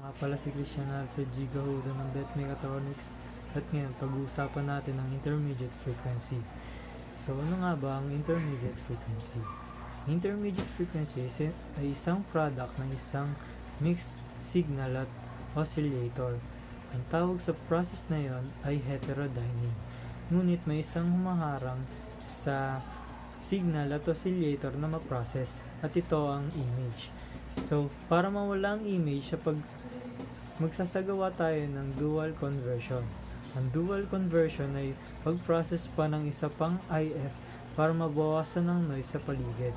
Nga pala si Christian Alfred G. Gahudo ng Bet Mechatronics at ngayon pag-uusapan natin ang intermediate frequency. So ano nga ba ang intermediate frequency? Intermediate frequency ay isang product ng isang mixed signal at oscillator. Ang tawag sa process na yon ay heterodyning. Ngunit may isang humaharang sa signal at oscillator na ma-process at ito ang image. So, para mawala ang image sa magsasagawa tayo ng dual conversion. Ang dual conversion ay pag-process pa ng isa pang IF para mabawasan ng noise sa paligid.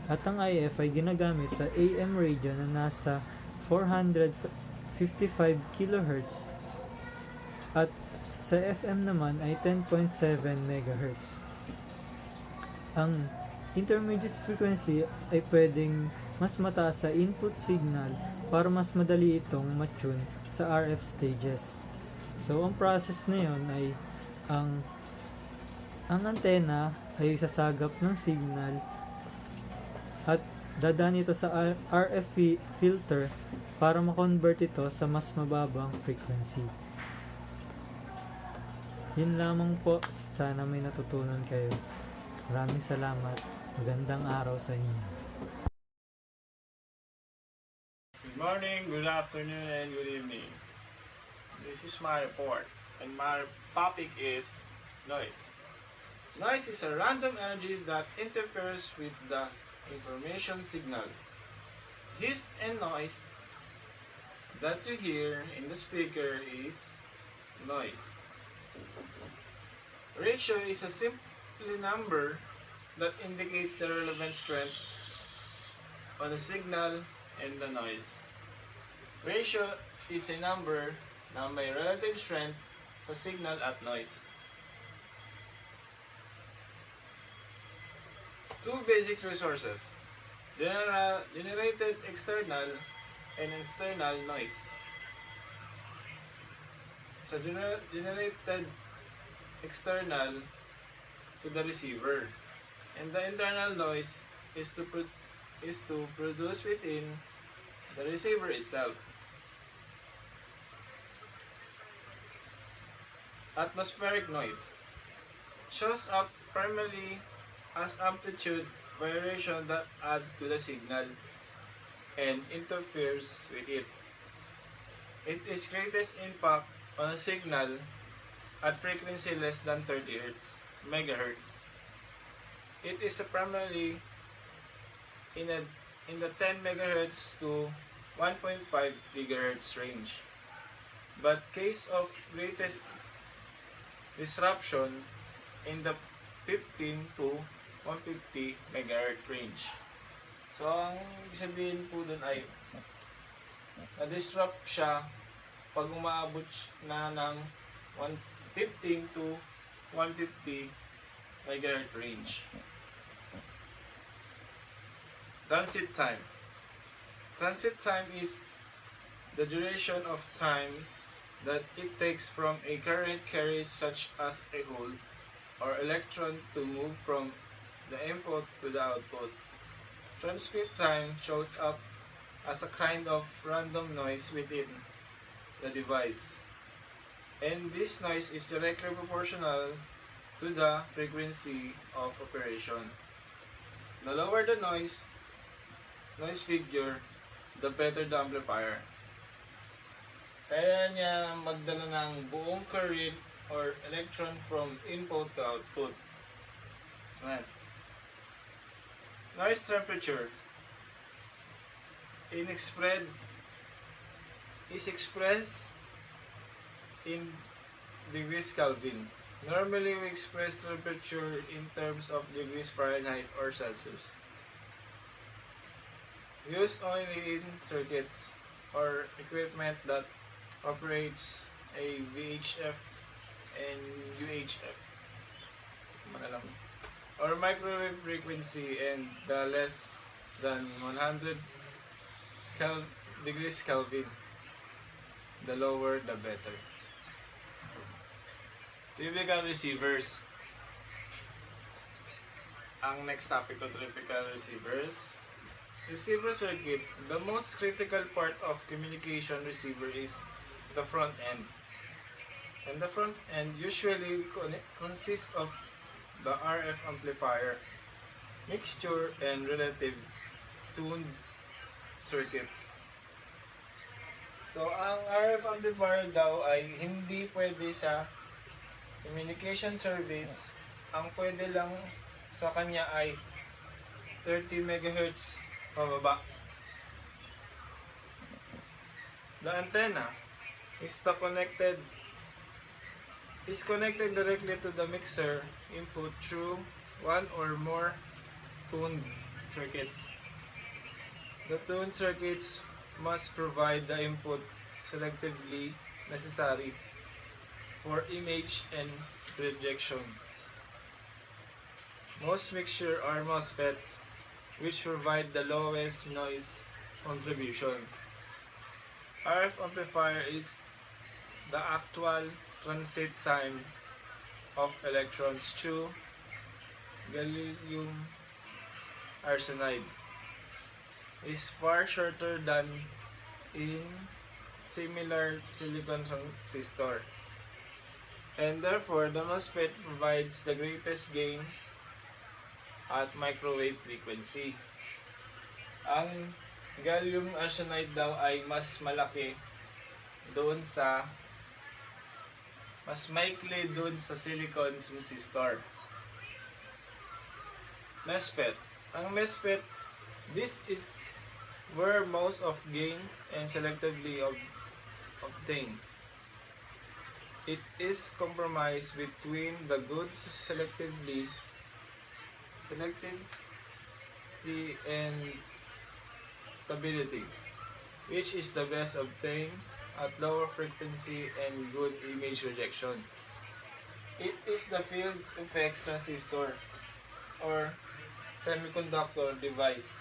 At ang IF ay ginagamit sa AM radio na nasa 455 kHz at sa FM naman ay 10.7 MHz. Ang intermediate frequency ay pwedeng mas mataas sa input signal para mas madali itong matune sa RF stages. So, ang process na yun ay ang antena ay sasagap ng signal at dadaan ito sa RF filter para ma-convert ito sa mas mababang frequency. Yun lamang po. Sana may natutunan kayo. Maraming salamat. Magandang araw sa inyo. Good morning, good afternoon, and good evening. This is my report, and my topic is noise. Noise is a random energy that interferes with the information signal. Hiss and noise that you hear in the speaker is noise. Ratio is a simple number that indicates the relevant strength on the signal and the noise. Ratio is a number na may relative strength sa signal at noise. Two basic resources: generated external and internal noise. Sa generated external to the receiver, and the internal noise is to produce within the receiver itself. Atmospheric noise shows up primarily as amplitude variation that add to the signal and interferes with it. It is greatest impact on a signal at frequency less than 30 MHz. It is primarily in the 10 MHz to 1.5 GHz range. But case of greatest disruption in the 15 to 150 MHz range. So, ang ibig sabihin po dun ay na-disrupt siya pag umaabot na ng 15 to 150 MHz range. Transit time. Transit time is the duration of time that it takes from a current carrier such as a hole or electron to move from the input to the output. Transmit time shows up as a kind of random noise within the device, and this noise is directly proportional to the frequency of operation. The lower the noise figure, the better the amplifier. Kaya niya magdala ng buong current or electron from input to output. That's Noise temperature is expressed in degrees Kelvin. Normally, we express temperature in terms of degrees Fahrenheit or Celsius. Used only in circuits or equipment that operates a VHF and UHF or microwave frequency, and the less than 100 degrees Kelvin, the lower the better. Typical receivers. Ang next topic ko, typical receivers. receiver circuit, the most critical part of communication receiver is the front end. And the front end usually consists of the RF amplifier, mixture, and relative tuned circuits. So, ang RF amplifier daw ay hindi pwede sa communication service. Ang pwede lang sa kanya ay 30 MHz pababa. The antenna is connected directly to the mixer input through one or more tuned circuits. The tuned circuits must provide the input selectively necessary for image and projection. Most mixture are MOSFETs, which provide the lowest noise contribution. RF amplifier is the actual transit time of electrons through gallium arsenide is far shorter than in similar silicon transistor, and therefore the MOSFET provides the greatest gain at microwave frequency. Ang gallium arsenide daw ay mas malaki doon sa mas maikli doon sa silicon transistor. MOSFET. Ang MOSFET, this is where most of gain and selectively obtained. It is compromised between the goods selectivity and stability, which is the best obtained at lower frequency and good image rejection. It is the field effects transistor or semiconductor device.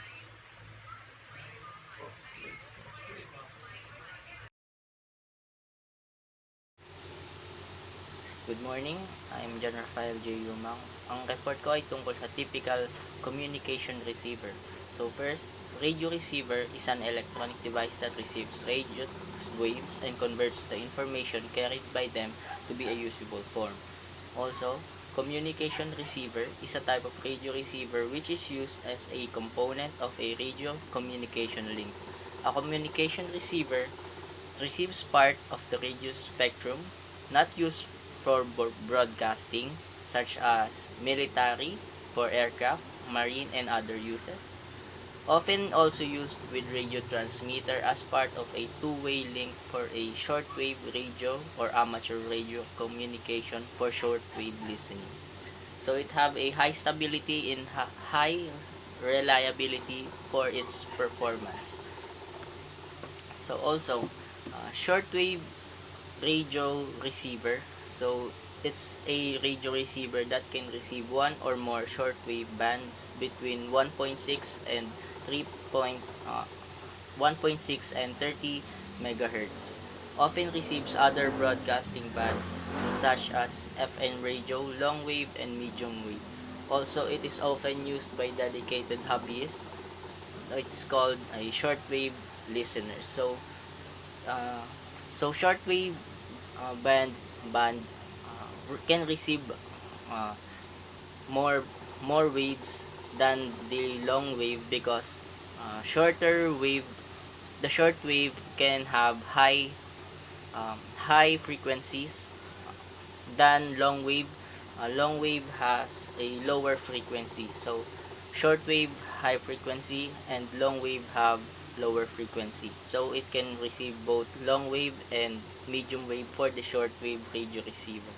Good morning, I'm John Rafael J. Yumang. Ang report ko ay tungkol sa typical communication receiver. So first, radio receiver is an electronic device that receives radio waves and converts the information carried by them to be a usable form. Also, communication receiver is a type of radio receiver which is used as a component of a radio communication link. A communication receiver receives part of the radio spectrum not used for broadcasting, such as military, for aircraft, marine, and other uses. Often also used with radio transmitter as part of a two-way link for a shortwave radio or amateur radio communication for shortwave listening. So it have a high stability and high reliability for its performance. So also, shortwave radio receiver. So it's a radio receiver that can receive one or more shortwave bands between 1.6 and 1.6 and 30 megahertz. Often receives other broadcasting bands such as FM radio, long wave, and medium wave. Also, it is often used by dedicated hobbyists. It's called a shortwave listener. Uh, shortwave band can receive uh, more waves than the long wave because shorter wave the short wave can have high frequencies than long wave. Long wave has a lower frequency, so short wave high frequency and long wave have lower frequency, so it can receive both long wave and medium wave for the short wave radio receiver.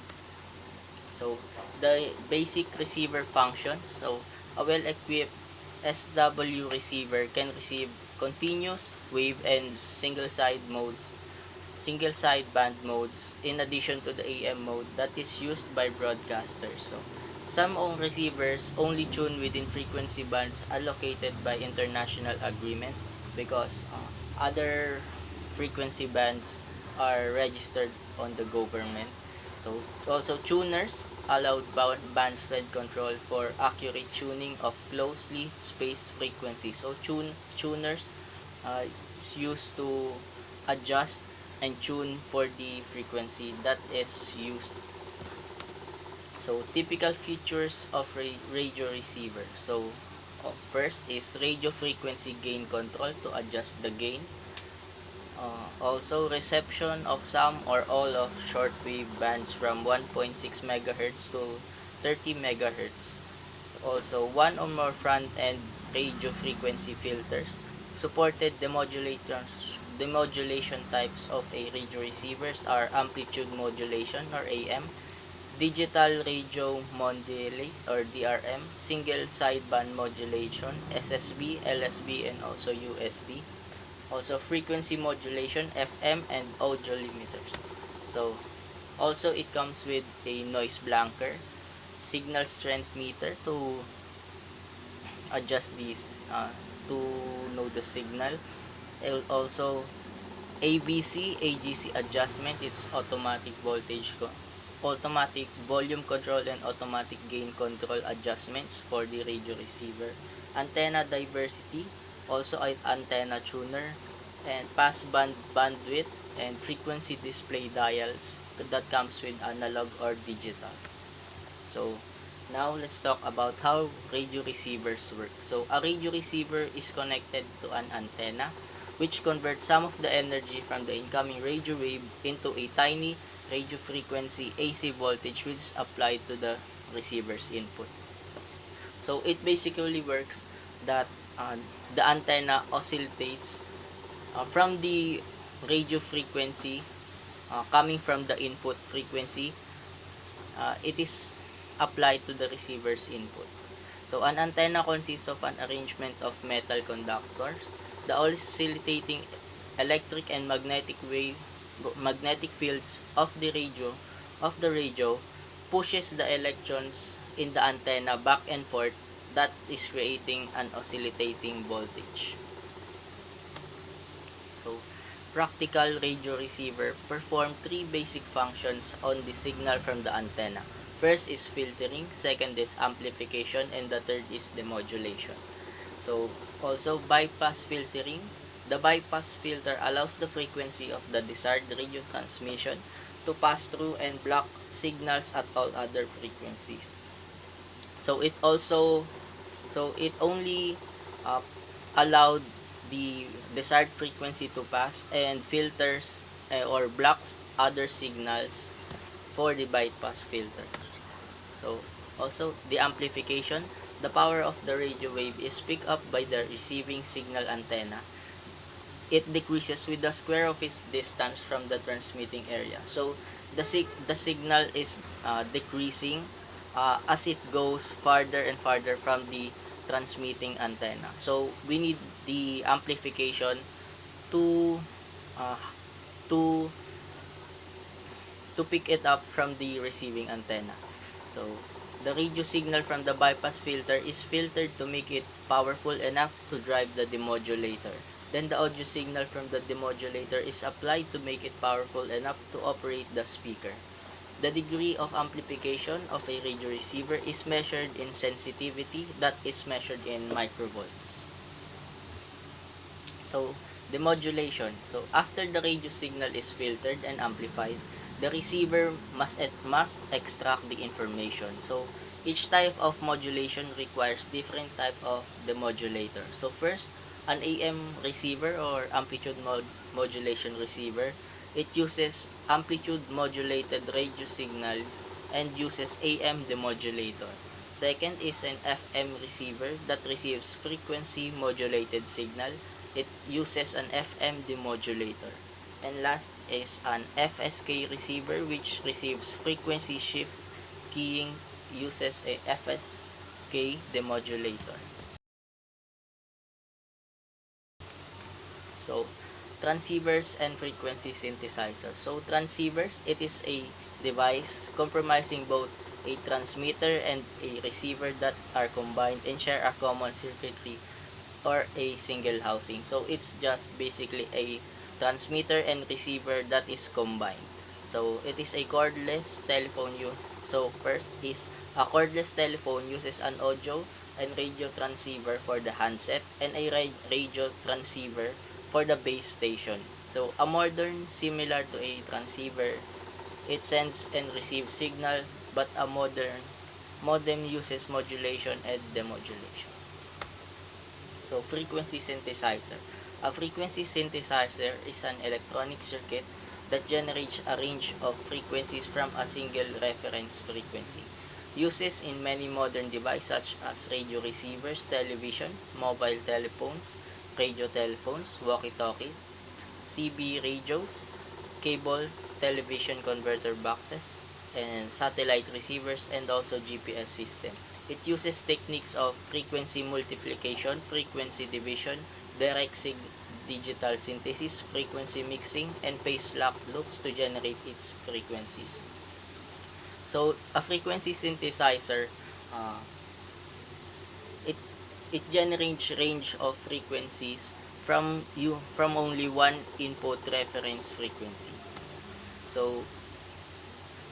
So the basic receiver functions. So a well-equipped SW receiver can receive continuous wave and single side band modes in addition to the AM mode that is used by broadcasters. So some own receivers only tune within frequency bands allocated by international agreement because other frequency bands are registered on the government. So also tuners allowed bandspread control for accurate tuning of closely spaced frequencies. So tuners is used to adjust and tune for the frequency that is used. So typical features of radio receiver. So first is radio frequency gain control to adjust the gain. Also reception of some or all of shortwave bands from 1.6 MHz to 30 MHz. Also, one or more front-end radio frequency filters. Supported demodulation types of a radio receivers are amplitude modulation or AM, digital radio modulate or DRM, single sideband modulation, SSB, LSB, and also USB. Also frequency modulation, FM, and audio limiters. So also it comes with a noise blanker, signal strength meter to adjust these to know the signal. Also ABC, AGC adjustment, it's automatic volume control and automatic gain control adjustments for the radio receiver. Antenna diversity, also an antenna tuner, and passband bandwidth and frequency display dials that comes with analog or digital. So now let's talk about how radio receivers work. So a radio receiver is connected to an antenna which converts some of the energy from the incoming radio wave into a tiny radio frequency AC voltage which is applied to the receiver's input. So it basically works that the antenna oscillates from the radio frequency coming from the input frequency. It is applied to the receiver's input. So an antenna consists of an arrangement of metal conductors. The oscillating electric and magnetic fields of the radio pushes the electrons in the antenna back and forth, that is creating an oscillating voltage. So practical radio receiver perform three basic functions on the signal from the antenna. First is filtering, second is amplification, and the third is demodulation. So also bypass filtering. The bypass filter allows the frequency of the desired radio transmission to pass through and block signals at all other frequencies. So it only allowed the desired frequency to pass and filters or blocks other signals for the bypass filter. So also the amplification, the power of the radio wave is picked up by the receiving signal antenna. It decreases with the square of its distance from the transmitting area. So the signal is decreasing as it goes farther and farther from the transmitting antenna. So we need the amplification to uh, to pick it up from the receiving antenna. So the radio signal from the bypass filter is filtered to make it powerful enough to drive the demodulator. Then the audio signal from the demodulator is applied to make it powerful enough to operate the speaker. The degree of amplification of a radio receiver is measured in sensitivity, that is measured in microvolts. So demodulation. So after the radio signal is filtered and amplified, the receiver must extract the information. So each type of modulation requires different type of demodulator. So first, an AM receiver or amplitude modulation receiver, it uses amplitude modulated radio signal and uses AM demodulator. Second is an FM receiver that receives frequency modulated signal. It uses an FM demodulator. And last is an FSK receiver which receives frequency shift keying, uses a FSK demodulator. So transceivers and frequency synthesizers. So transceivers, it is a device comprising both a transmitter and a receiver that are combined and share a common circuitry or a single housing. So it's just basically a transmitter and receiver that is combined. So it is a cordless telephone So first is a cordless telephone uses an audio and radio transceiver for the handset and a radio transceiver for the base station. So a modern similar to a transceiver, it sends and receives signal, but a modern modem uses modulation and demodulation. So frequency synthesizer. A frequency synthesizer is an electronic circuit that generates a range of frequencies from a single reference frequency. Uses in many modern devices such as radio receivers, television, mobile telephones, radio telephones, walkie-talkies, CB radios, cable television converter boxes, and satellite receivers, and also GPS system. It uses techniques of frequency multiplication, frequency division, direct digital synthesis, frequency mixing, and phase lock loops to generate its frequencies. So a frequency synthesizer, uh, it it generates range of frequencies from only one input reference frequency. So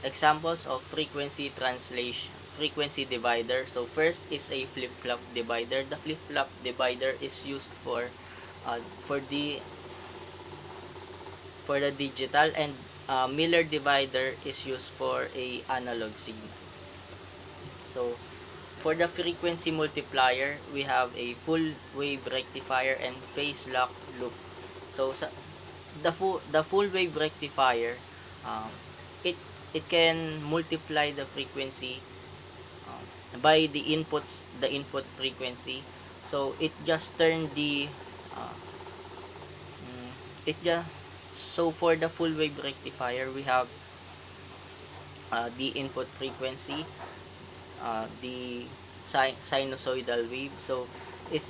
examples of frequency divider. So first is a flip-flop divider. The flip-flop divider is used uh, for the for the digital, and Miller divider is used for a analog signal. So for the frequency multiplier, we have a full wave rectifier and phase lock loop. So the full wave rectifier, um, it it can multiply the frequency by the input frequency. So it just turn the uh, it just so for the full wave rectifier, we have the input frequency, the sinusoidal wave. So it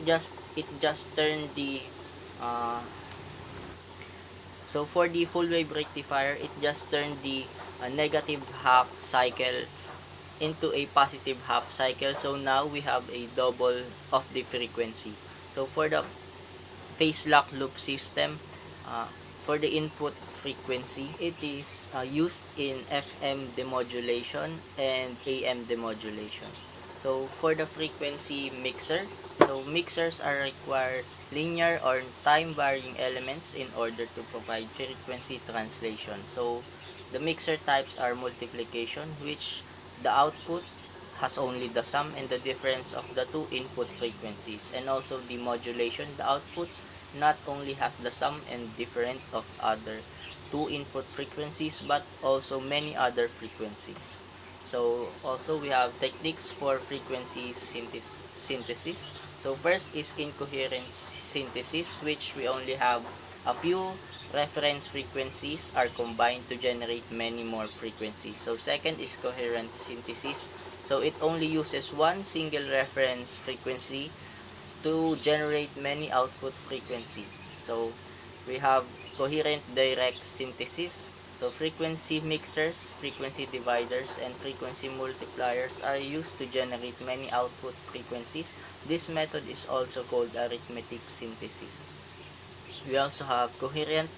just turn the uh, so for the full wave rectifier, it just turned the negative half cycle into a positive half cycle. So now we have a double of the frequency. So for the phase lock loop system, uh, for the input frequency, it is used in FM demodulation and AM demodulation. So for the frequency mixer, so mixers are required linear or time varying elements in order to provide frequency translation. So the mixer types are multiplication, which the output has only the sum and the difference of the two input frequencies, and also the modulation, the output not only has the sum and difference of other two input frequencies but also many other frequencies. So also we have techniques for frequency synthesis. So first is incoherent synthesis, which we only have a few reference frequencies are combined to generate many more frequencies. So second is coherent synthesis. So it only uses one single reference frequency to generate many output frequency. So we have coherent direct synthesis. So frequency mixers, frequency dividers, and frequency multipliers are used to generate many output frequencies. This method is also called arithmetic synthesis. We also have coherent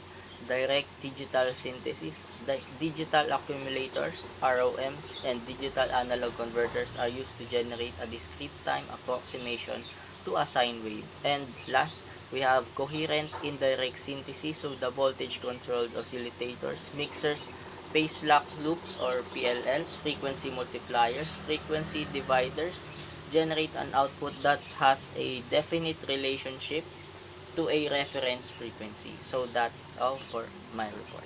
direct digital synthesis. The digital accumulators, ROMs, and digital analog converters are used to generate a discrete time approximation to a sine wave. And last, we have coherent indirect synthesis, so the voltage controlled oscillators, mixers, phase lock loops or PLLs, frequency multipliers, frequency dividers generate an output that has a definite relationship to a reference frequency. So that's all for my report.